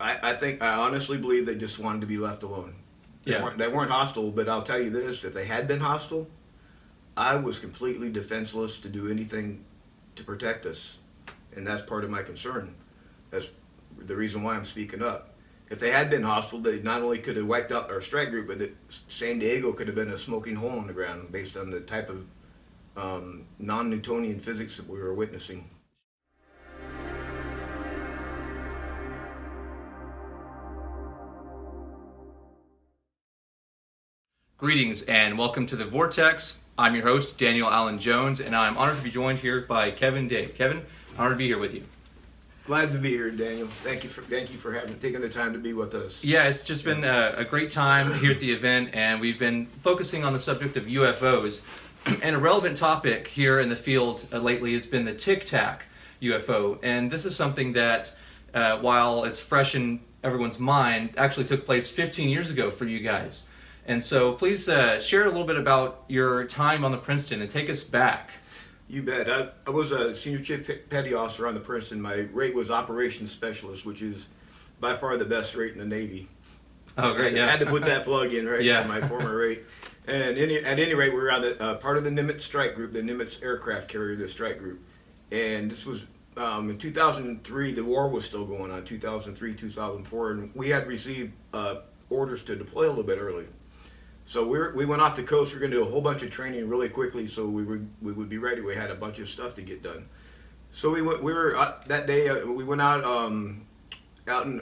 I honestly believe they just wanted to be left alone. They weren't hostile, but I'll tell you this: if they had been hostile, I was completely defenseless to do anything to protect us, and that's part of my concern. That's the reason why I'm speaking up. If they had been hostile, they not only could have wiped out our strike group, but San Diego could have been a smoking hole in the ground based on the type of non-Newtonian physics that we were witnessing. Greetings and welcome to the Vortex. I'm your host, Daniel Allen Jones, and I'm honored to be joined here by Kevin Day. Kevin, honored to be here with you. Glad to be here, Daniel. Thank you for taking the time to be with us. Yeah, it's just been a great time here at the event, and we've been focusing on the subject of UFOs. And a relevant topic here in the field lately has been the Tic Tac UFO. And this is something that, while it's fresh in everyone's mind, actually took place 15 years ago for you guys. And so please share a little bit about your time on the Princeton and take us back. You bet. I was a senior chief petty officer on the Princeton. My rate was operations specialist, which is by far the best rate in the Navy. Oh, great! I had to put that plug in, right? Yeah. For my former rate. And at any rate, we were on the part of the Nimitz strike group, the Nimitz aircraft carrier, the strike group. And this was in 2003. The war was still going on. 2003, 2004, and we had received orders to deploy a little bit early. So we went off the coast. We were going to do a whole bunch of training really quickly, so we would be ready. We had a bunch of stuff to get done. So we were that day. We went out in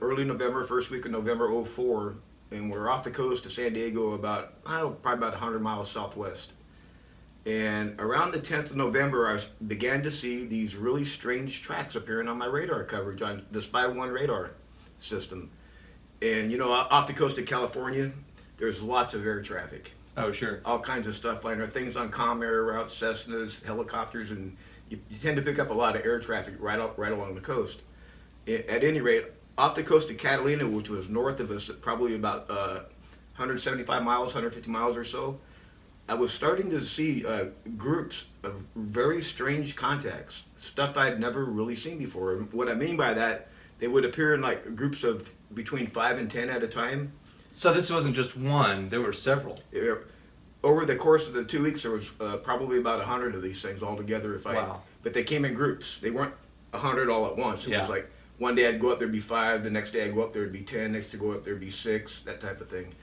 early November, first week of November '04, and we're off the coast of San Diego, probably about 100 miles southwest. And around the 10th of November, I began to see these really strange tracks appearing on my radar coverage on the Spy 1 radar system. And off the coast of California, there's lots of air traffic. Oh, sure. All kinds of stuff flying. There are things on comm air routes, Cessnas, helicopters, and you tend to pick up a lot of air traffic right along the coast. At any rate, off the coast of Catalina, which was north of us, probably about 175 miles, 150 miles or so, I was starting to see groups of very strange contacts, stuff I'd never really seen before. And what I mean by that, they would appear in like groups of between 5 and 10 at a time. So this wasn't just one, there were several. Over the course of the 2 weeks, there was probably about 100 of these things altogether. Wow. But they came in groups. They weren't 100 all at once. It was like one day I'd go up, there'd be 5. The next day I'd go up, there'd be 10. Next to go up, there'd be 6. That type of thing.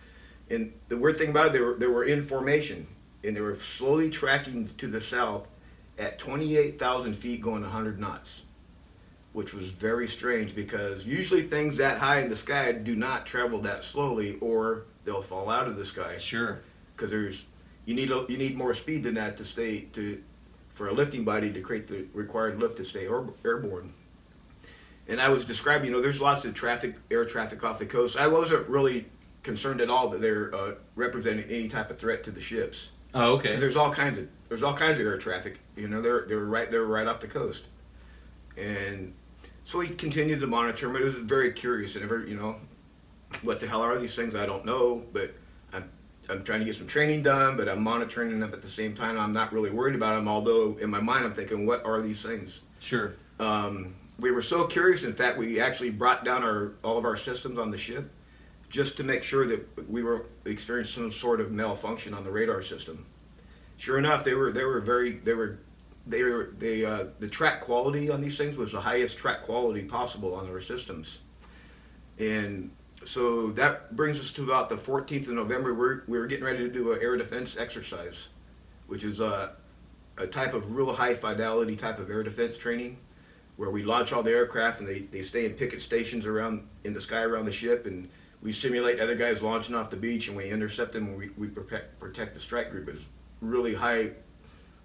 And the weird thing about it, they were in formation, and they were slowly tracking to the south at 28,000 feet, going 100 knots. Which was very strange because usually things that high in the sky do not travel that slowly, or they'll fall out of the sky. Sure. Because you need more speed than that for a lifting body to create the required lift to stay airborne. And I was describing, there's lots of air traffic off the coast. I wasn't really concerned at all that they're representing any type of threat to the ships. Oh, okay. Because there's all kinds of air traffic. They're right off the coast. And so we continued to monitor them. It was very curious, and what the hell are these things? I don't know, but I'm trying to get some training done, but I'm monitoring them at the same time. I'm not really worried about them, although in my mind I'm thinking, what are these things? Sure. We were so curious, in fact, we actually brought down all of our systems on the ship just to make sure that we were experiencing some sort of malfunction on the radar system. Sure enough, the track quality on these things was the highest track quality possible on our systems. And so that brings us to about the 14th of November. We were getting ready to do an air defense exercise, which is a type of real high fidelity type of air defense training where we launch all the aircraft and they stay in picket stations in the sky around the ship, and we simulate other guys launching off the beach, and we intercept them and we protect the strike group. It's really high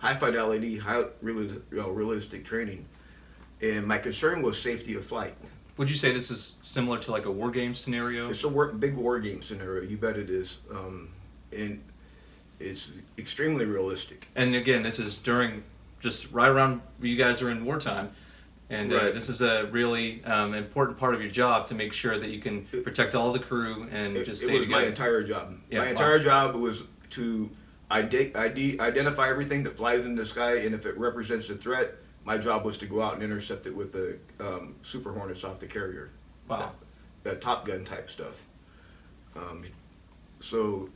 fidelity, realistic training. And my concern was safety of flight. Would you say this is similar to like a war game scenario? It's a big war game scenario. You bet it is. And it's extremely realistic. And again, this is during just right around you guys are in wartime. And right. This is a really important part of your job to make sure that you can protect all the crew and just stay together. It was my entire job. Yeah, my entire job was to identify everything that flies in the sky, and if it represents a threat, my job was to go out and intercept it with the Super Hornets off the carrier. Wow. Top Gun type stuff. So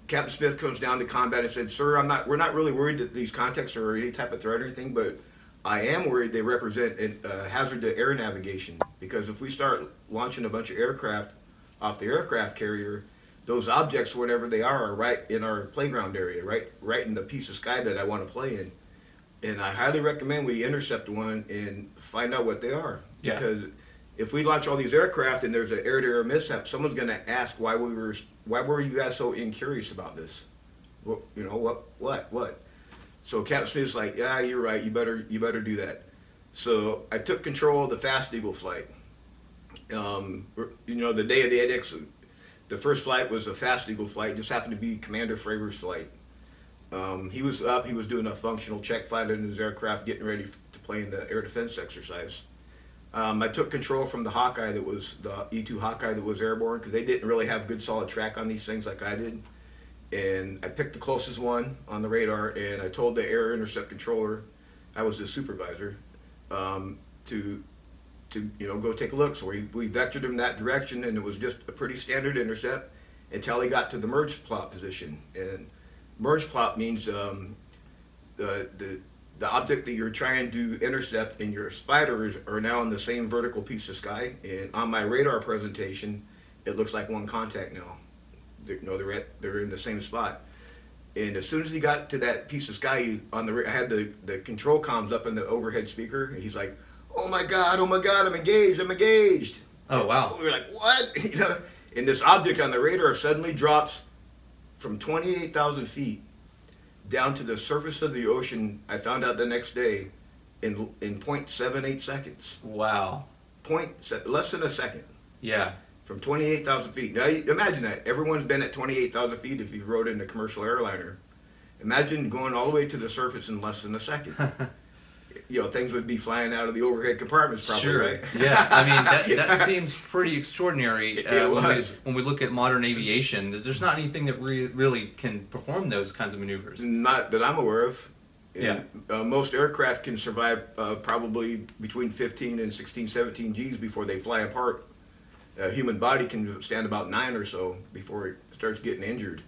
Captain Smith comes down to combat and said, "Sir, we're not really worried that these contacts are any type of threat or anything, but I am worried they represent a hazard to air navigation, because if we start launching a bunch of aircraft off the aircraft carrier, those objects, whatever they are right in our playground area, right in the piece of sky that I want to play in. And I highly recommend we intercept one and find out what they are. Yeah. Because if we launch all these aircraft and there's an air-to-air mishap, someone's going to ask why were you guys so incurious about this? What? So Captain Smith's like, yeah, you're right. You better do that. So I took control of the Fast Eagle flight. The day of the AATIP, the first flight was a Fast Eagle flight. It just happened to be Commander Fravier's flight. He was up. He was doing a functional check flight in his aircraft, getting ready to play in the air defense exercise. I took control from the Hawkeye, that was the E-2 Hawkeye that was airborne, because they didn't really have good solid track on these things like I did. And I picked the closest one on the radar, and I told the air intercept controller, I was his supervisor, to go take a look. So we vectored him that direction, and it was just a pretty standard intercept until he got to the merge plot position. And merge plot means the object that you're trying to intercept and your spiders are now in the same vertical piece of sky. And on my radar presentation, it looks like one contact now. They're in the same spot. And as soon as he got to that piece of sky, I had the control comms up in the overhead speaker, and he's like, oh my God, I'm engaged. Oh, wow. We were like, what? And this object on the radar suddenly drops from 28,000 feet down to the surface of the ocean. I found out the next day in 0.78 seconds. Wow. Less than a second. Yeah. From 28,000 feet. Now, imagine that. Everyone's been at 28,000 feet if you've rode in a commercial airliner. Imagine going all the way to the surface in less than a second. Things would be flying out of the overhead compartments probably, sure. right? Yeah, I mean, that seems pretty extraordinary was. when we look at modern aviation. There's not anything that really can perform those kinds of maneuvers. Not that I'm aware of. Yeah. Most aircraft can survive probably between 15 and 16, 17 Gs before they fly apart. A human body can stand about 9 or so before it starts getting injured.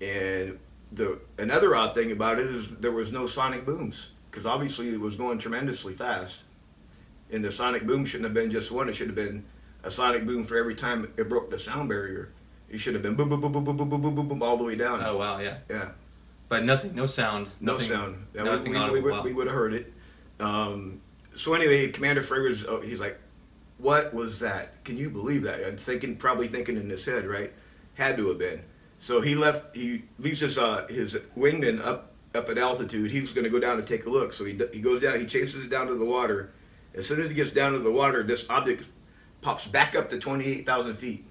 And another odd thing about it is there was no sonic booms, because obviously it was going tremendously fast. And the sonic boom shouldn't have been just one. It should have been a sonic boom for every time it broke the sound barrier. It should have been boom, boom, boom, boom, boom, boom, boom, boom, boom, all the way down. Oh, wow, yeah. Yeah. But nothing, no sound. No Nothing, sound. Nothing We would have heard it. So anyway, Commander Fravier's, he's like, what was that? Can you believe that? And probably thinking in his head, right? Had to have been. So he leaves his wingman up at altitude. He was going to go down and take a look. So he goes down, he chases it down to the water. As soon as he gets down to the water, this object pops back up to 28,000 feet.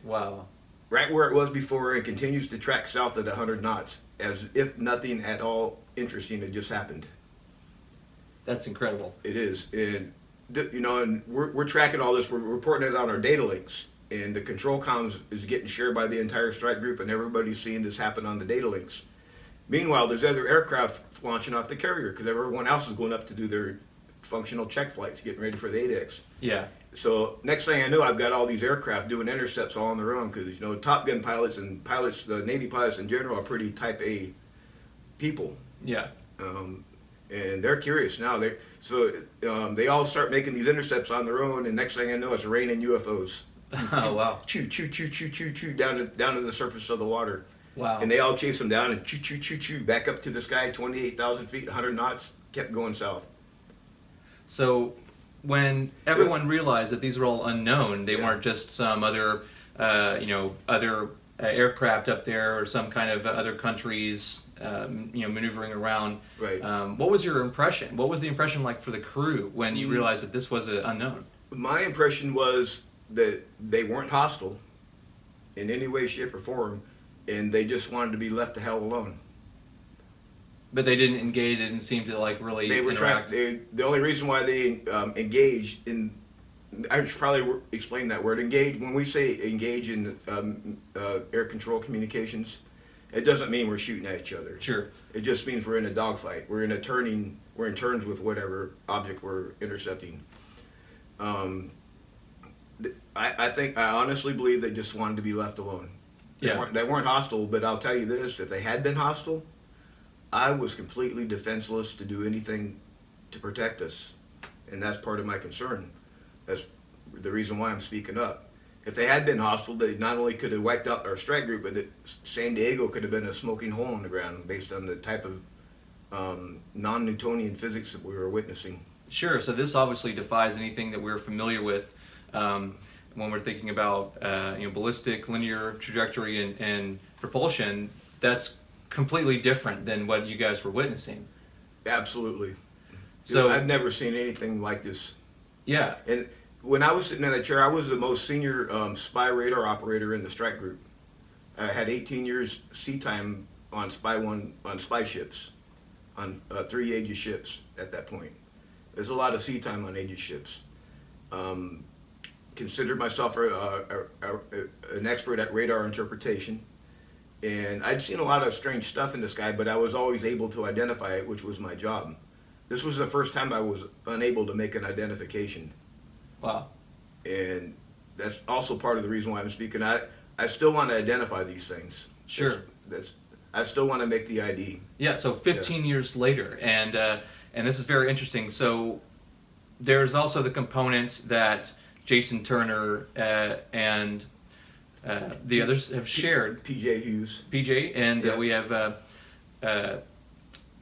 Wow. Right where it was before, and continues to track south at 100 knots, as if nothing at all interesting had just happened. That's incredible. It is. And and we're tracking all this. We're reporting it on our data links, and the control comms is getting shared by the entire strike group, and everybody's seeing this happen on the data links. Meanwhile, there's other aircraft launching off the carrier, because everyone else is going up to do their functional check flights, getting ready for the AATIP. Yeah. So next thing I know, I've got all these aircraft doing intercepts all on their own, because Top Gun pilots and the Navy pilots in general are pretty Type A people. Yeah. And they're curious now. They all start making these intercepts on their own, and next thing I know, it's raining UFOs. Oh, wow. Choo, choo, choo, choo, choo, choo, down to the surface of the water. Wow. And they all chase them down and choo, choo, choo, choo, back up to the sky, 28,000 feet, 100 knots, kept going south. So when everyone realized that these were all unknown, they weren't just some other, other aircraft up there or some kind of other countries, maneuvering around. Right. What was your impression? What was the impression like for the crew when you realized that this was unknown? My impression was that they weren't hostile in any way, shape, or form, and they just wanted to be left the hell alone. But they didn't engage. They didn't seem to really They were interact. The only reason why they engaged in, I should probably explain that word, engage. When we say engage in air control communications, it doesn't mean we're shooting at each other. Sure. It just means we're in a dogfight. We're in turns with whatever object we're intercepting. I honestly believe they just wanted to be left alone. Yeah. They weren't hostile, but I'll tell you this: if they had been hostile, I was completely defenseless to do anything to protect us, and that's part of my concern. That's the reason why I'm speaking up. If they had been hostile, they not only could have wiped out our strike group, but that San Diego could have been a smoking hole in the ground based on the type of non-Newtonian physics that we were witnessing. Sure. So this obviously defies anything that we're familiar with when we're thinking about ballistic, linear trajectory, and propulsion. That's completely different than what you guys were witnessing. Absolutely. So I've never seen anything like this. Yeah. And when I was sitting in that chair, I was the most senior spy radar operator in the strike group. I had 18 years sea time on spy ships, on 3 Aegis ships at that point. There's a lot of sea time on Aegis ships. Considered myself an expert at radar interpretation, and I'd seen a lot of strange stuff in the sky, but I was always able to identify it, which was my job. This was the first time I was unable to make an identification. Wow. And that's also part of the reason why I'm speaking. I still want to identify these things. Sure. I still want to make the ID. Yeah. So 15 years later, and this is very interesting. So there's also the component that Jason Turner and the others have shared. PJ Hughes. PJ, and Yeah. we have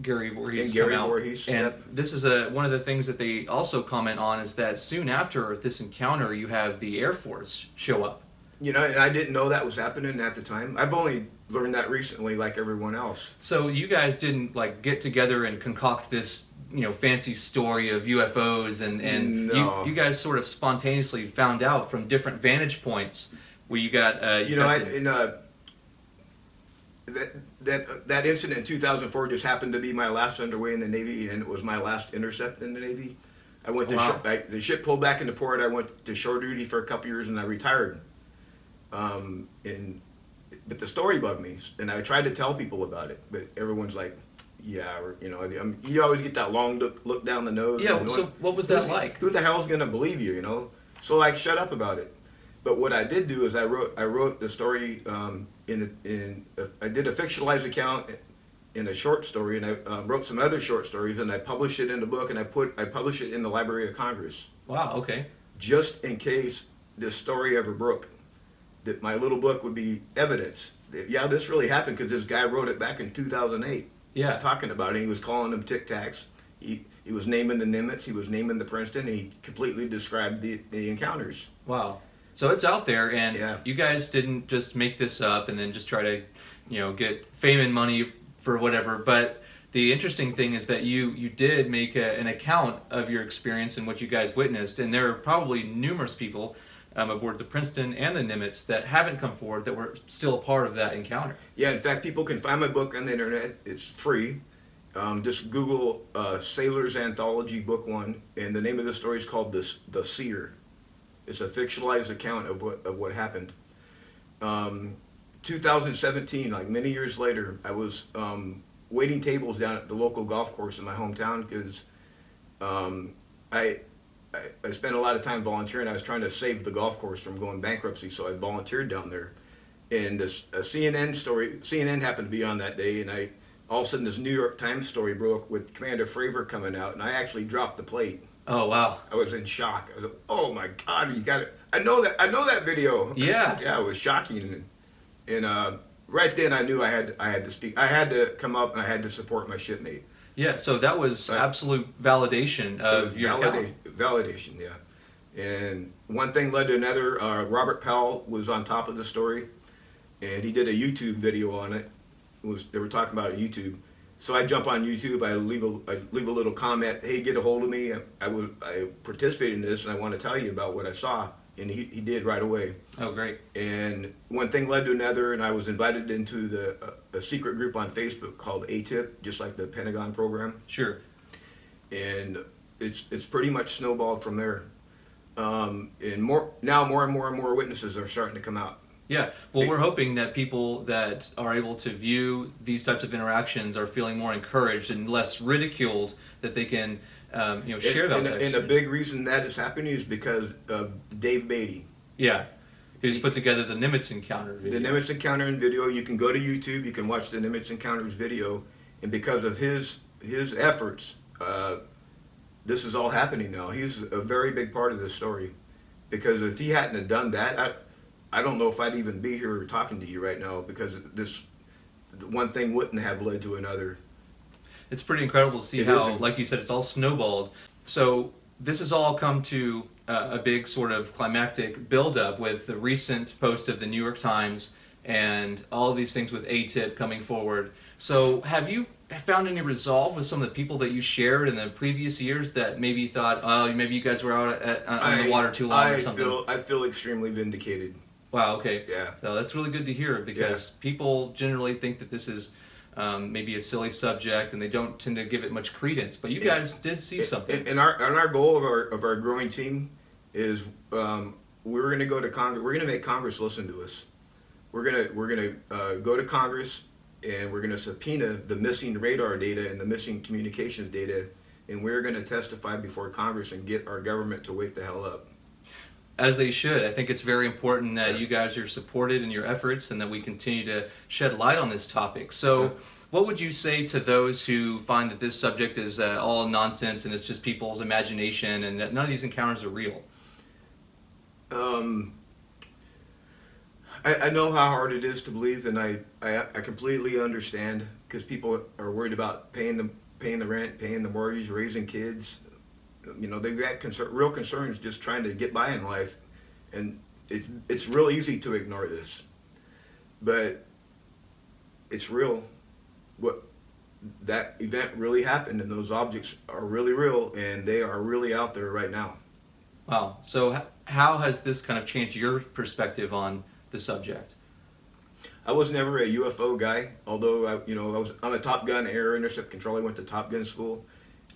Gary Voorhees And Gary come out. Voorhees, And yep. this is one of the things that they also comment on is that soon after this encounter, you have the Air Force show up. And I didn't know that was happening at the time. I've only learned that recently, like everyone else. So you guys didn't get together and concoct this fancy story of UFOs, and No. you guys sort of spontaneously found out from different vantage points where you got that incident in 2004 just happened to be my last underway in the Navy, and it was my last intercept in the Navy. I went to Wow. the ship pulled back into port. I went to shore duty for a couple years, and I retired. But the story bugged me, and I tried to tell people about it, but everyone's like, "Yeah," or you always get that long look down the nose. Yeah. So what was that like? Who the hell's gonna believe you? So I shut up about it. But what I did do is I wrote the story I did a fictionalized account in a short story, and I wrote some other short stories, and I published it in a book, and I published it in the Library of Congress. Wow. Okay. Just in case this story ever broke, that my little book would be evidence that, yeah, this really happened, because this guy wrote it back in 2008. Yeah. Talking about it. He was calling them Tic Tacs. He was naming the Nimitz. He was naming the Princeton. He completely described the encounters. Wow. So it's out there, and Yeah. you guys didn't just make this up and then just try to, get fame and money for whatever. But the interesting thing is that you did make an account of your experience and what you guys witnessed, and there are probably numerous people aboard the Princeton and the Nimitz that haven't come forward that were still a part of that encounter. Yeah, in fact, people can find my book on the internet. It's free. Just Google Sailor's Anthology Book 1, and the name of the story is called The Seer. It's a fictionalized account of what happened. 2017, like many years later, I was waiting tables down at the local golf course in my hometown because I spent a lot of time volunteering. I was trying to save the golf course from going bankruptcy, so I volunteered down there. And a CNN happened to be on that day, and all of a sudden this New York Times story broke with Commander Fravor coming out, and I actually dropped the plate. Oh, wow. I was in shock. I was like, "Oh my God, you got it! I know that video." Yeah. Yeah, it was shocking, and right then I knew I had to speak. I had to come up, and I had to support my shipmate. Yeah, so that was absolute validation of your account. Validation, yeah. And one thing led to another. Robert Powell was on top of the story, and he did a YouTube video on it. They were talking about YouTube. So I jump on YouTube. I leave a little comment. Hey, get a hold of me. I participated in this, and I want to tell you about what I saw. And he did right away. Oh, great. And one thing led to another, and I was invited into a secret group on Facebook called AATIP, just like the Pentagon program. Sure. And it's pretty much snowballed from there. And more and more witnesses are starting to come out. Yeah, well, we're hoping that people that are able to view these types of interactions are feeling more encouraged and less ridiculed, that they can, share that. And a big reason that is happening is because of Dave Beatty. Yeah. He's put together the Nimitz encounter video. The Nimitz encounter in video. You can go to YouTube. You can watch the Nimitz encounters video, and because of his efforts, this is all happening now. He's a very big part of this story, because if he hadn't have done that, I don't know if I'd even be here talking to you right now, because this one thing wouldn't have led to another. It's pretty incredible to see how, like you said, it's all snowballed. So this has all come to a big sort of climactic buildup with the recent post of the New York Times and all of these things with AATIP coming forward. So have you found any resolve with some of the people that you shared in the previous years that maybe thought, oh, maybe you guys were out on the water too long or something? I feel extremely vindicated. Wow, okay. Yeah. So that's really good to hear, because people generally think that this is maybe a silly subject and they don't tend to give it much credence. But you guys did see something. And our goal of our growing team is we're going to go to Congress. We're going to make Congress listen to us. We're going to go to Congress, and we're going to subpoena the missing radar data and the missing communications data, and we're going to testify before Congress and get our government to wake the hell up. As they should. I think it's very important that you guys are supported in your efforts and that we continue to shed light on this topic. So what would you say to those who find that this subject is all nonsense and it's just people's imagination and that none of these encounters are real? I know how hard it is to believe, and I completely understand, because people are worried about paying the rent, paying the mortgage, raising kids. You know, they've got real concerns just trying to get by in life, and it's real easy to ignore this, but it's real. What that event really happened, and those objects are really real, and they are really out there right now. Wow. So how has this kind of changed your perspective on the subject? I was never a UFO guy, although I'm a Top Gun air intercept control. I went to Top Gun school.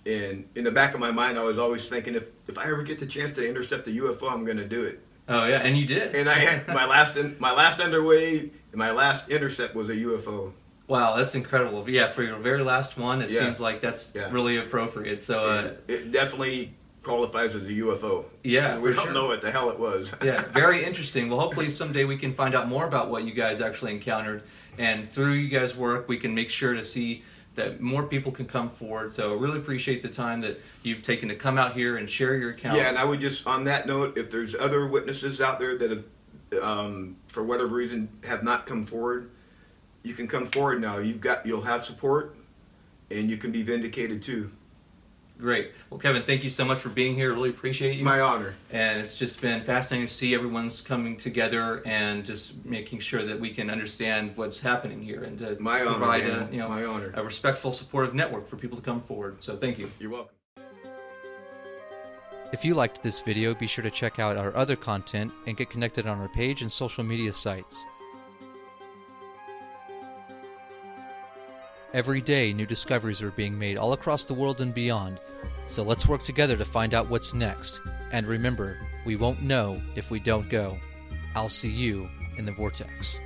And in the back of my mind, I was always thinking, if I ever get the chance to intercept a UFO, I'm going to do it. Oh yeah, and you did. And I had my last underway, my last intercept was a UFO. Wow, that's incredible. Yeah, for your very last one, it seems like that's really appropriate. So it definitely qualifies as a UFO. Yeah, we don't know what the hell it was. Yeah, very interesting. Well, hopefully someday we can find out more about what you guys actually encountered, and through you guys' work, we can make sure to see that more people can come forward. So I really appreciate the time that you've taken to come out here and share your account. Yeah, and I would just, on that note, if there's other witnesses out there that have, for whatever reason, have not come forward, you can come forward now. You'll have support, and you can be vindicated too. Great. Well, Kevin, thank you so much for being here. Really appreciate you. My honor. And it's just been fascinating to see everyone's coming together and just making sure that we can understand what's happening here and to provide a respectful, supportive network for people to come forward. So thank you. You're welcome. If you liked this video, be sure to check out our other content and get connected on our page and social media sites. Every day, new discoveries are being made all across the world and beyond, so let's work together to find out what's next. And remember, we won't know if we don't go. I'll see you in the Vortex.